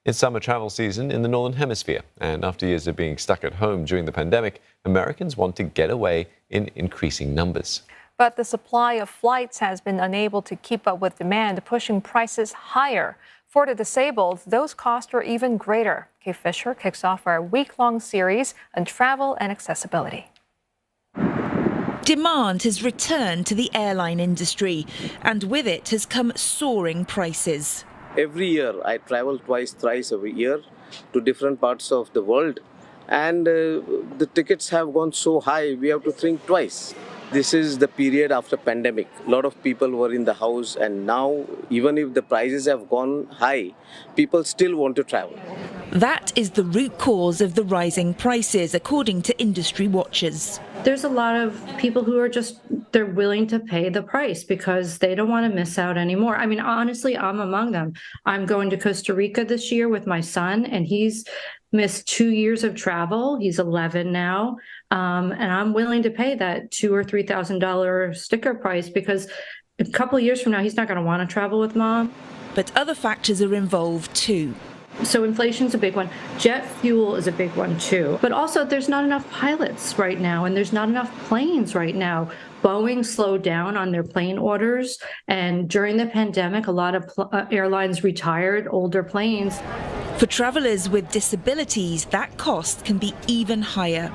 It's summer travel season in the Northern Hemisphere, and after years of being stuck at home during the pandemic, Americans want to get away in increasing numbers. But the supply of flights has been unable to keep up with demand, pushing prices higher. For the disabled, those costs are even greater. Kate Fisher kicks off our week-long series on travel and accessibility. Demand has returned to the airline industry, and with it has come soaring prices. Every year I travel thrice a year to different parts of the world, and the tickets have gone so high we have to think twice. This is the period after pandemic. A lot of people were in the house, and now even if the prices have gone high, people still want to travel. That is the root cause of the rising prices, according to industry watchers. There's a lot of people who are they're willing to pay the price because they don't want to miss out anymore. I mean, honestly, I'm among them. I'm going to Costa Rica this year with my son, and he's missed 2 years of travel. He's 11 now. And I'm willing to pay that $2,000 or $3,000 sticker price because a couple of years from now, he's not going to want to travel with mom. But other factors are involved too. So inflation's a big one. Jet fuel is a big one too. But also there's not enough pilots right now, and there's not enough planes right now. Boeing slowed down on their plane orders, and during the pandemic, a lot of airlines retired older planes. For travelers with disabilities, that cost can be even higher.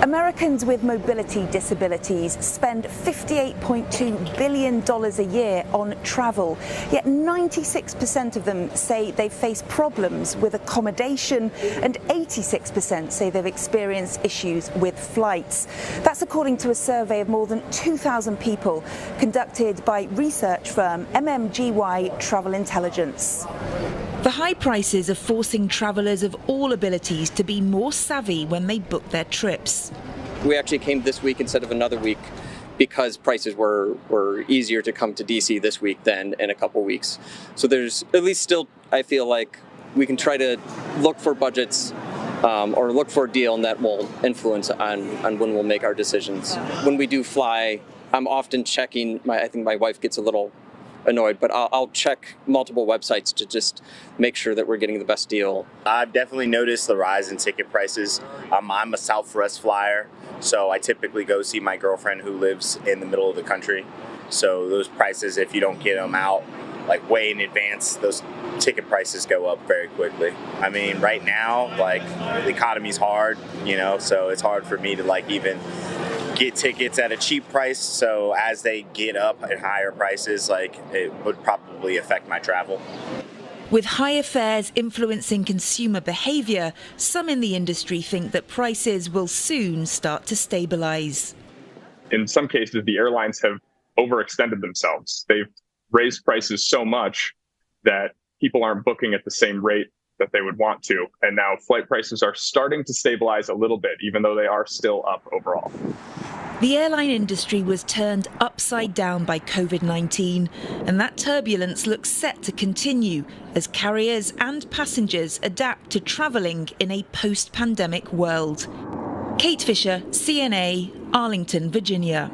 Americans with mobility disabilities spend $58.2 billion a year on travel, yet 96% of them say they've faced problems with accommodation, and 86% say they've experienced issues with flights. That's according to a survey of more than 2,000 people conducted by research firm MMGY Travel Intelligence. The high prices are forcing travellers of all abilities to be more savvy when they book their trips. We actually came this week instead of another week because prices were easier to come to DC this week than in a couple weeks. So there's at least still, I feel like we can try to look for budgets or look for a deal, and that will influence on when we'll make our decisions. When we do fly, I'm often checking, I think my wife gets a little annoyed, but I'll check multiple websites to just make sure that we're getting the best deal. I've definitely noticed the rise in ticket prices. I'm a Southwest flyer, so I typically go see my girlfriend who lives in the middle of the country. So those prices, if you don't get them out like way in advance, those ticket prices go up very quickly. I mean, right now, like, the economy's hard, so it's hard for me to even get tickets at a cheap price. So as they get up at higher prices, it would probably affect my travel. With higher fares influencing consumer behaviour, some in the industry think that prices will soon start to stabilise. In some cases, the airlines have overextended themselves. They've raised prices so much that people aren't booking at the same rate that they would want to. And now flight prices are starting to stabilise a little bit, even though they are still up overall. The airline industry was turned upside down by COVID-19, and that turbulence looks set to continue as carriers and passengers adapt to travelling in a post-pandemic world. Kate Fisher, CNA, Arlington, Virginia.